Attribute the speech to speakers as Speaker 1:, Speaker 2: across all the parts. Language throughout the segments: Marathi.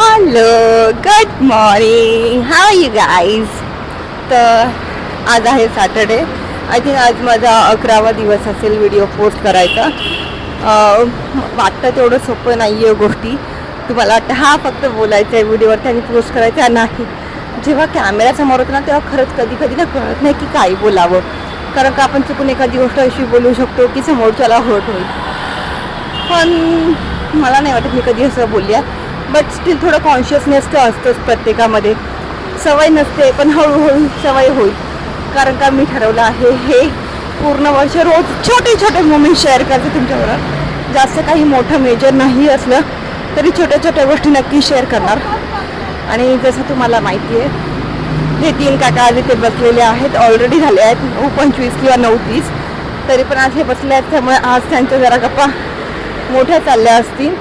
Speaker 1: Hello, good morning, how you guys. तर आज आहे सॅटर्डे. आय थिंक आज माझा 11वा दिवस असेल व्हिडिओ पोस्ट करायचा. वाटतं तेवढं सोपं नाही आहे गोष्टी. तुम्हाला वाटतं हा फक्त बोलायचं आहे व्हिडिओवरती आणि पोस्ट करायचं आहे. नाही, जेव्हा कॅमेऱ्यासमोर होतं ना तेव्हा खरंच कधी कधी ना कळत नाही की काय बोलावं. कारण का आपण चुकून एखादी गोष्ट अशी बोलू शकतो की समोरच्याला हर्ट होईल. पण मला नाही वाटत मी कधी असं बोलली आहे. बट स्टील थोडं कॉन्शियसनेस तर असतंच प्रत्येकामध्ये. सवय नसते पण हळूहळू सवय होईल. कारण का मी ठरवलं आहे हे पूर्ण वर्ष रोज छोटे छोटे मोमेंट शेअर करते तुमच्याबरोबर. जास्त काही मोठं मेजर नाही असलं तरी छोट्या छोट्या गोष्टी नक्की शेअर करणार. आणि जसं तुम्हाला माहिती आहे हे 3 काका आज इथे बसलेले आहेत. ऑलरेडी झाले आहेत 9:25 किंवा 9:30. तरी पण आज हे बसले आहेत त्यामुळे आज त्यांच्या जरा गप्पा मोठ्या चालल्या असतील.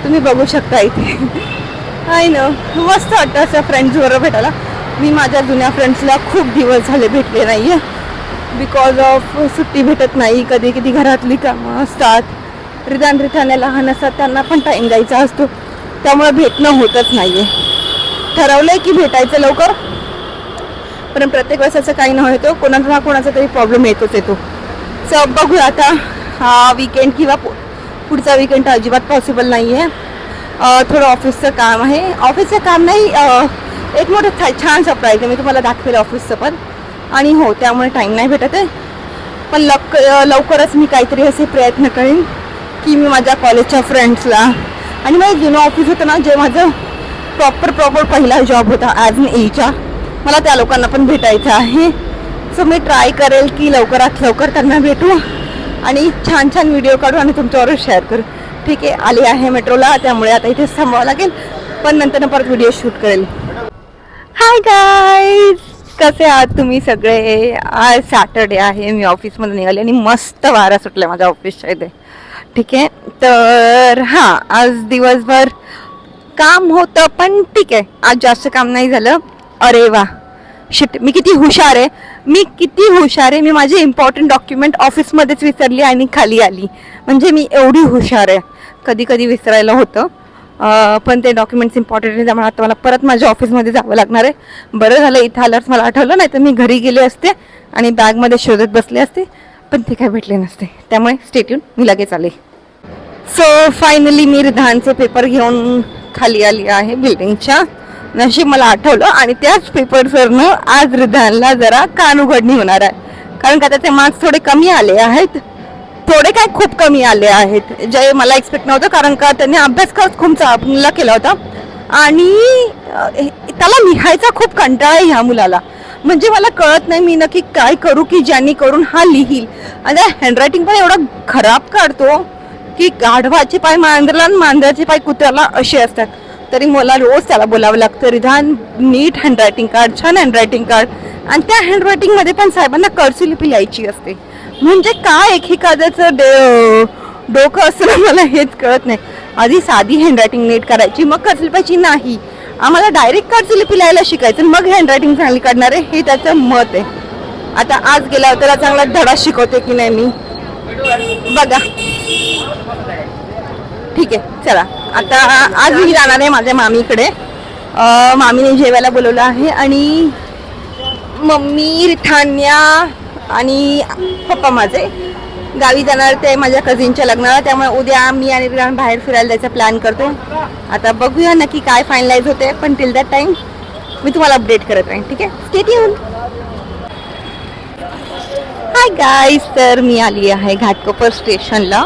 Speaker 1: तुम्ही बघू शकता इथे. आहे ना, मस्त वाटतं असं फ्रेंड्सबरोबर भेटायला. मी माझ्या जुन्या फ्रेंड्सला खूप दिवस झाले भेटले नाही आहे. बिकॉज ऑफ सुट्टी भेटत नाही. कधी कधी घरातली कामं असतात. रिदान लहान असतात त्यांना पण टाईम द्यायचा असतो. त्यामुळे भेटणं होतच नाही आहे. ठरवलं आहे की भेटायचं लवकर, पण प्रत्येक वेळेस असं काही न होतो. कोणाचा तरी प्रॉब्लेम येतो. सो बघूया आता हा वीकेंड किंवा पुढचा वीकेंड तर अजिबात पॉसिबल नाही आहे. थोडं ऑफिसचं काम आहे. ऑफिसचं काम नाही, एक मोठं छान सरप्राईज आहे. मी तुम्हाला दाखवेल ऑफिसचं पण. आणि हो, त्यामुळे टाईम नाही भेटत आहे. पण लवकरच मी काहीतरी असे प्रयत्न करेन की मी माझ्या कॉलेजच्या फ्रेंड्सला आणि माझं जुनं ऑफिस होतं ना, जे माझं प्रॉपर पहिला जॉब होता ॲज एन एचआर, मला त्या लोकांना पण भेटायचं आहे. सो मी ट्राय करेल की लवकरात लवकर त्यांना भेटू आणि छान छान व्हिडिओ काढू आणि तुमच्याबरोबर शेअर करू. ठीक आहे, आले आहे मेट्रोला त्यामुळे आता इथेच थांबावं लागेल. पण नंतर परत व्हिडिओ शूट करेल. हाय गाईज, कसे आहात तुम्ही सगळे? आज सॅटर्डे आहे. मी ऑफिसमध्ये निघाले आणि मस्त वारा सुटला माझ्या ऑफिसच्या इथे. ठीक आहे, तर हां, आज दिवसभर काम होतं पण ठीक आहे, आज जास्त काम नाही झालं. अरे वा, शिट, मी किती हुशार आहे. मी माझे इम्पॉर्टंट डॉक्युमेंट ऑफिसमध्येच विसरली आणि खाली आली. म्हणजे मी एवढी हुशार आहे. कधी कधी विसरायला होतं, पण ते डॉक्युमेंट्स इम्पॉर्टंट आहे त्यामुळे आता मला परत माझ्या ऑफिसमध्ये जावं लागणार आहे. बरं झालं इथं आल्यावर मला आठवलं, नाही तर मी घरी गेले असते आणि बॅगमध्ये शोधत बसले असते, पण ते काय भेटले नसते. त्यामुळे स्टे ट्यून, मी लगेच आले. सो फायनली मी रिधानचे पेपर घेऊन खाली आली आहे बिल्डिंगच्या. नशीब मला आठवलं आणि त्याच पेपर्सवरनं आज रिधानला जरा कान उघडणी होणार आहे. कारण का त्याचे मार्क्स थोडे कमी आले आहेत. थोडे काय, खूप कमी आले आहेत, जे मला एक्सपेक्ट नव्हतं. कारण का त्याने अभ्यास खरंच खूप चांगला केला होता आणि त्याला लिहायचा खूप कंटाळा आहे ह्या मुलाला. म्हणजे मला कळत नाही मी नक्की काय करू की ज्यांनी करून हा लिहील. आणि हँडरायटिंग पण एवढा खराब काढतो की गाढवाचे पाय मांजराला आणि मांजराचे पाय कुत्र्याला असे असतात. तरी मला रोज त्याला बोलावं लागतं, रिधान नीट हँडरायटिंग काढ, छान हँडरायटिंग काढ. आणि त्या हँडरायटिंगमध्ये पण साहेबांना कर्सिव लिपी लिहायची असते. म्हणजे काय एखाद्याचं डोकं असतं मला हेच कळत नाही. आधी साधी हँडरायटिंग नीट करायची, मग कर्सिव लिपायची नाही. आम्हाला डायरेक्ट कर्सिव लिपी लिहायला शिकायचं, मग हँडरायटिंग चांगली काढणार आहे, हे त्याचं मत आहे. आता आज गेल्यावर त्याला चांगला धडा शिकवते की नाही मी, बघा. ठीक आहे, चला आता आज मी जाणार आहे माझ्या मामीकडे. मामीने जेवायला बोलवलं आहे आणि मम्मी, रिठान्या आणि पप्पा माझे गावी जाणार ते माझ्या कझिनच्या लग्नाला. त्यामुळे उद्या मी आणि रिठान बाहेर फिरायला जायचा प्लॅन करतो. आता बघूया नक्की काय फायनलाइज होते, पण टिल दॅट टाइम मी तुम्हाला अपडेट करत राहीन. ठीक आहे, स्टे ट्यून. हाय गाईज, तर मी आली आहे घाटकोपर स्टेशनला.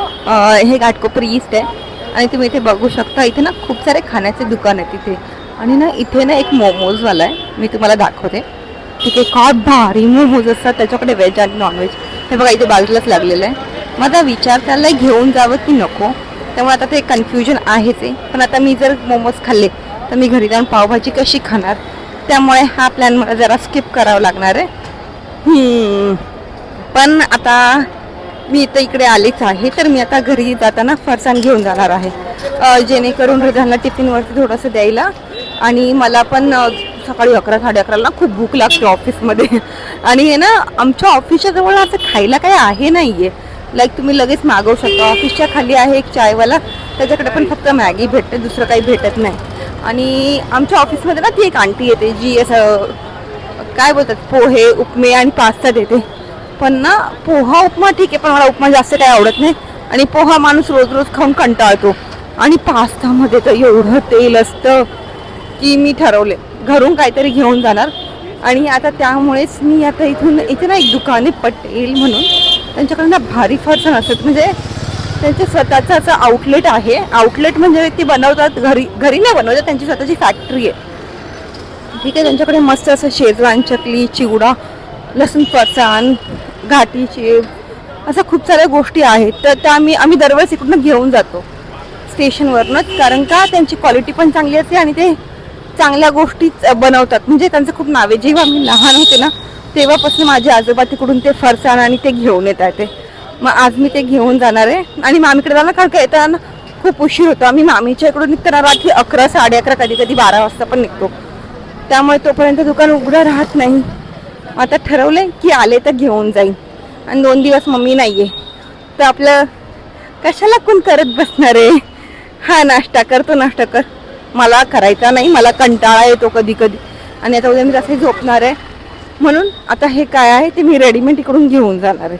Speaker 1: हे घाटकोपर ईस्ट आहे आणि तुम्ही इथे बघू शकता. इथे ना खूप सारे खाण्याचे दुकान आहेत इथे. आणि ना इथे ना एक मोमोजवाला आहे, मी तुम्हाला दाखवते. ठीक आहे, काय भारी मोमोज असतात त्याच्याकडे, व्हेज आणि नॉनव्हेज. हे बघा इथे बाजूलाच लागलेलं आहे. माझा विचार चाललाय घेऊन जावं की नको, त्यामुळे आता ते कन्फ्युजन आहेच आहे. पण आता मी जर मोमोज खाल्ले तर मी घरी जाऊन पावभाजी कशी खाणार, त्यामुळे हा प्लॅन मला जरा स्किप करावा लागणार आहे. पण आता मी इथं इकडे आलेच आहे, तर मी आता घरी जाताना फरसाण घेऊन जाणार आहे, जेणेकरून रिधानला टिफिनवरती थोडंसं द्यायला. आणि मला पण सकाळी 11-11:30ला खूप भूक लागते ऑफिसमध्ये. आणि हे ना आमच्या ऑफिसच्या जवळ असं खायला काही आहे नाही आहे. लाईक तुम्ही लगेच मागवू शकता. ऑफिसच्या खाली आहे एक चायवाला, त्याच्याकडे पण फक्त मॅगी भेटते, दुसरं काही भेटत नाही. आणि आमच्या ऑफिसमध्ये ना ती एक आंटी येते जी असं काय बोलतात पोहे उपमे आणि पास्ता देते. पण ना पोहा उपमा ठीक आहे, पण मला उपमा जास्त काही आवडत नाही. आणि पोहा माणूस रोज रोज खाऊन कंटाळतो. आणि पास्तामध्ये तर एवढं तेल असतं की मी ठरवले घरून काहीतरी घेऊन जाणार. आणि आता त्यामुळेच मी आता इथे ना एक दुकान आहे पटेल म्हणून, त्यांच्याकडे ना भारी फरसाण असतात. म्हणजे त्यांचे स्वतःचं असं आउटलेट आहे. आउटलेट म्हणजे ते बनवतात घरी नाही बनवतात, त्यांची स्वतःची फॅक्टरी आहे. ठीक आहे, त्यांच्याकडे मस्त असं शेजवान चकली, चिवडा, लसूण फरसाण, घाटी शेव, असं खूप साऱ्या गोष्टी आहेत. तर त्या आम्ही दरवेळेस इकडून घेऊन जातो स्टेशनवरनंच, कारण का त्यांची क्वालिटी पण चांगली असते आणि ते चांगल्या गोष्टी बनवतात. म्हणजे त्यांचं खूप नाव आहे. जेव्हा मी लहान होते ना तेव्हापासून माझे आजोबा तिकडून ते फरसाण आणि ते घेऊन येतात ते. मग आज मी ते घेऊन जाणार आहे. आणि मामीकडे जाणार, कारण का येताना खूप उशीर होतो. आम्ही मामीच्या इकडून निघताना रात्री 11, 11:30, कधी कधी 12 वाजता पण निघतो. त्यामुळे तोपर्यंत दुकान उघडं राहत नाही. आता ठरवलंय की आले तर घेऊन जाईन. आणि 2 दिवस मम्मी नाही आहे तर आपलं कशाला कोण करत बसणार आहे. हा नाश्ता कर, मला करायचा नाही, मला कंटाळा येतो कधी कधी. आणि आता उद्या मी तसंही झोपणार आहे, म्हणून आता हे काय आहे ते मी रेडीमेड इकडून घेऊन जाणार आहे.